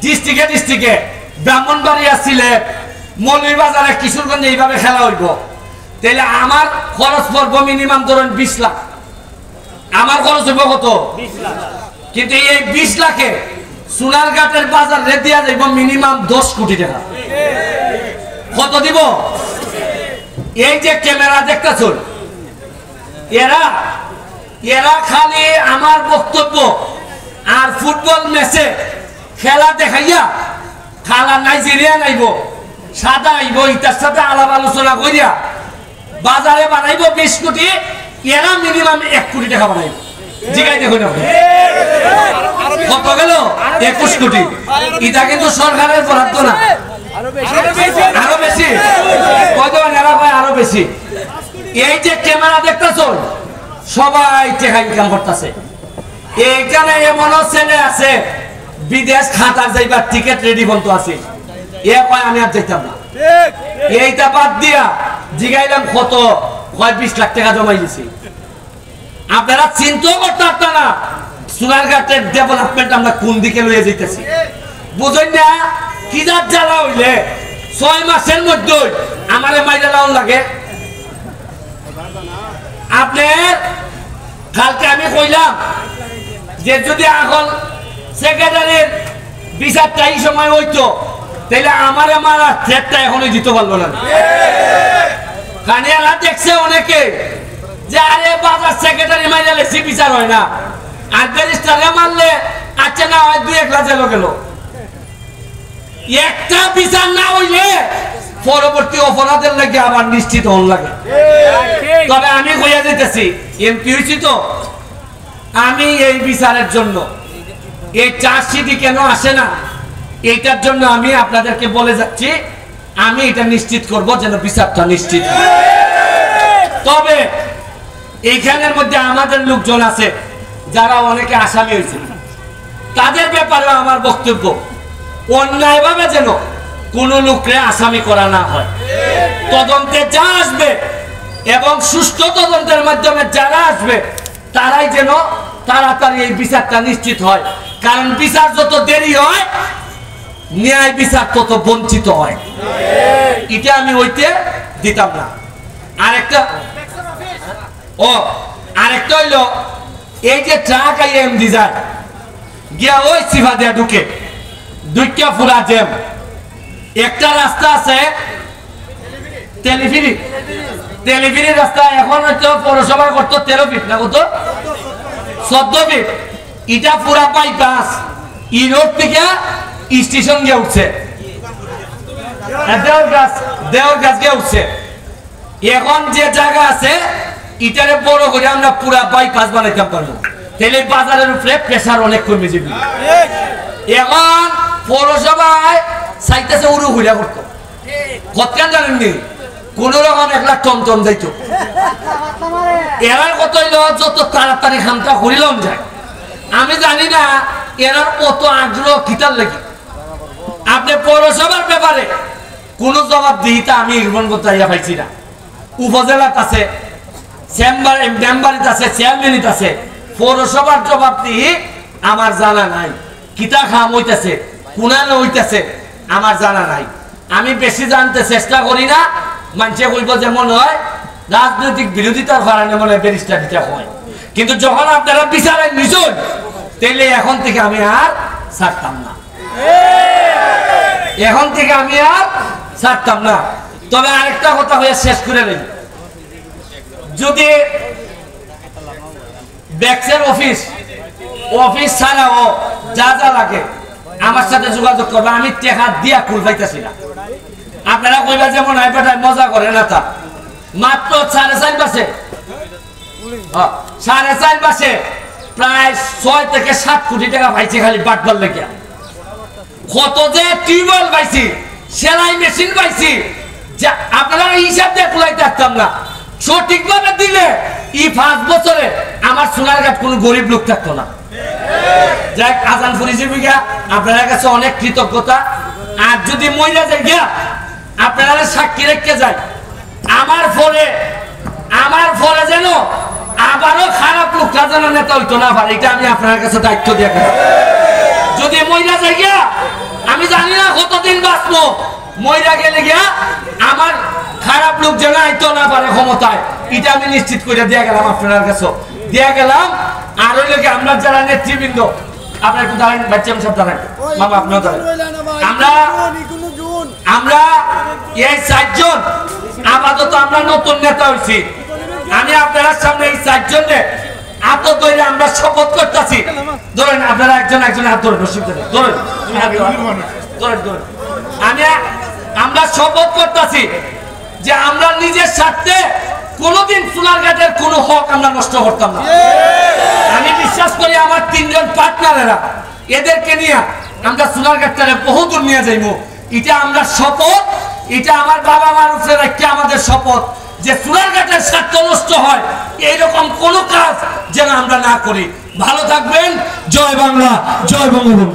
ডিস্ট্রিক্টে ব্রাহ্মণবাড়িয়া সিলেট মৌলভীবাজারে কিশোরগঞ্জে এইভাবে খেলা হইব, তাহলে আমার খরচ পড়ব মিনিমাম ধরুন 20 লাখ। আমার খরচ হইব কত? 20 লাখ। কিন্তু এই 20 লাখে সোনারঘাটের বাজার রে দিয়া যাইব মিনিমাম 10 কোটি টাকা। কত দিব? এই যে ক্যামেরা দেখতেছুন, এরা খালি আমার বক্তব্য আর ফুটবল ম্যাচে খেলা দেখাইয়া খালা নাইজেরিয়া নাইব, সাদা আইব, ইটার সাথে আলাপ আলোচনা করিয়া বাজারে বানাইব 20 কোটি, এরা মিনিমাম 1 কোটি টাকা বানাইব। জিগাই দেখুন কত গেল? 21 কোটি। এটা কিন্তু সরকারের বরাদ্দ না, আরো বেশি। কত এরা পায়? আরো বেশি। এই যে ক্যামেরা দেখতেছ, সবাই টাকা ইনকাম করতেছে। এইখানে এমনও ছেলে আছে বিদেশ খাতার যাইবার টিকিট রেডি বন্ধ আছে, এ কয় আমি আর যাইতাম না। এইটা বাদ দিয়া জিগাইলাম কত, কয় 20 লাখ টাকা জমাই দিছি। আপনারা চিন্তাও করতে পারতেন না সোনারঘাটের ডেভেলপমেন্ট আমরা কোন দিকে লইয়া যাইতেছি। বুঝেন না? কি জাত জ্বালা হইলে 6 মাসের মধ্যে আমারে মাইরা লাউন লাগে। আপনার কালকে আমি কইলাম যে যদি এখন সেক্রেটারির বিচারটা এই সময় হইতো, তাহলে আমারে মারা থ্রেটটা এখনই দিতে পারলো না। কানিয়ারা দেখছে অনেকে যে আরে বাজার সেক্রেটারি মাইরা লেছি বিচার হয় না, আর ব্যারিস্টারে মারলে আচ্ছা না হয় 2-1 লাখ গেল। একটা বিচার না হইলে পরবর্তী অপরাধের লাগে আবার নিশ্চিত হন লাগে। তবে আমি কইয়া দিতেছি, এমপি হয়েছি তো আমি এই বিচারের জন্য, এই চার্জশিটই কেন আসে না এইটার জন্য আমি আপনাদেরকে বলে যাচ্ছি, আমি এটা নিশ্চিত করব যেন বিচারটা নিশ্চিত হয়। তবে এইখানের মধ্যে আমাদের লোকজন আছে যারা অনেকে আসামি হয়েছে, তাদের ব্যাপারে আমার বক্তব্য অন্যায়ভাবে যেন কোন লোককে আসামি করা না হয়। তদন্তে যা আসবে এবং সুষ্ঠু তদন্তের মাধ্যমে যারা আসবে তারাই যেন তাড়াতাড়ি এই বিচারটা নিশ্চিত হয়। কারণ বিচার যত দেরি হয় ন্যায় বিচার তত বঞ্চিত হয়। এটা আমি হইতে দিতাম না। আরেকটা হইল এই যে ট্রাক এমডি যায় গিয়া ওই সিফা দিয়া ঢুকে দুইটা পুরা জ্যাম। একটা রাস্তা আছে তেলিফিরি রাস্তা, এখন হয়তো পৌরসভা করতো 13 ফিট না কত 14 ফিট। এটা পুরা বাইপাস ই রোড থেকে স্টেশন গিয়ে উঠছে, দেওরগাছ গিয়ে উঠছে। এখন যে জায়গা আছে এটারে বড় করে আমরা পুরা বাইপাস বানাইতে পারবো, তাহলে বাজারের উপরে প্রেসার অনেক কমে যাবে। এখন পৌরসভায় চাইতেছে উড়ু ঘুরা করতো, কতখান জানেননি? কোন রকম 1 লাখ টন যাইত। এরার কত হইল যত তাড়াতাড়ি খামটা করিলাম যায়। আমি জানি না এরার কত আগ্রহ কিতার লাগে। আপনি পৌরসভার ব্যাপারে কোন জবাবদিহিতা আমি ইয়া পাইছি না। উপজেলাত আছে, মেম্বারিত আছে, চেয়ারম্যানিত আছে, পৌরসভার জবাবদিহি আমার জানা নাই। কিতা খাম হইতেছে, কোনানে হইতেছে আমার জানা নাই। আমি বেশি জানতে চেষ্টা করি না। মানুষে বলবো যে মনে হয় রাজনৈতিক বিরোধিতার কারণে মনে হয় ব্যারিস্টার দিতে হয়, কিন্তু যখন আপনারা বিচারে নিছুন তাহলে এখন থেকে আমি আর ছাড়তাম না, এখন থেকে আমি আর ছাড়তাম না। তবে আরেকটা কথা হয়ে শেষ করে নেই, যদি ব্যাক্সের অফিস ছাড়াও যা যা লাগে আমার সাথে যোগাযোগ করবে। আমি টাকা দিয়া কুল পাইতেছি না। আপনারা কইবা যেমন আইপাটায় মজা করে না, তা মাত্র 4.5 মাসে 4.5 মাসে প্রায় 6 থেকে 7 কোটি টাকা পাইছি খালি বাটবার লেগে। কত যে টিউবওয়েল পাইছি, সেলাই মেশিন পাইছি, যা আপনারা হিসাব দিয়ে তুলাইতে পারতাম না। সঠিকভাবে দিলে এই 5 বছরে আমার সোনারঘাট কোনো গরিব লোক থাকতো না। যাই আজান করেছি বিঘা আপনার কাছে অনেক কৃতজ্ঞতা। আর যদি মহিলা যায় গিয়া আপনারা সাক্ষী রেখে যায়, আমার ফলে যেন আবারও খারাপ লোকটা যেন নেতা হইতো না পারে, এটা আমি আপনার কাছে দায়িত্ব দিয়ে। যদি মহিলা যায় গিয়া কতদিন বাঁচবো মইরা গেলে গিয়া আমার খারাপ লোক যেন আইতো না পারে ক্ষমতায়, এটা আমি নিশ্চিত করে দিয়ে গেলাম আপনার কাছে, দিয়ে গেলাম। আর ওই লোকে আমরা যারা নেতৃবৃন্দ, আপনার একটু দাঁড়ান, বাচ্চা সব দাঁড়ান, মামা আপনার দাঁড়ান। আমরা এই 4 জন আপাতত আমরা নতুন নেতা হয়েছি। আমি আপনার সামনে এই 4 জনে হাত ধরে আমরা শপথ করতেছি। ধরেন আপনারা একজন একজন হাত ধরে রসিদ ধরেন, আমরা শপথ করতেছি যে আমরা নিজের স্বার্থে কোনোদিন সোনারঘাটের কোনো হক আমরা নষ্ট করতাম না। আমি বিশ্বাস করি আমার 3 জন পার্টনারেরা, এদেরকে নিয়ে আমরা সোনারঘাটটারে বহু দূর নিয়ে যাইব। এটা আমরা শপথ, এটা আমার বাবা মার উপরে রাখতে আমাদের শপথ যে সোনারঘাটের স্বার্থ নষ্ট হয় এইরকম কোনো কাজ যেন আমরা না করি। ভালো থাকবেন। জয় বাংলা, জয় বঙ্গবন্ধু।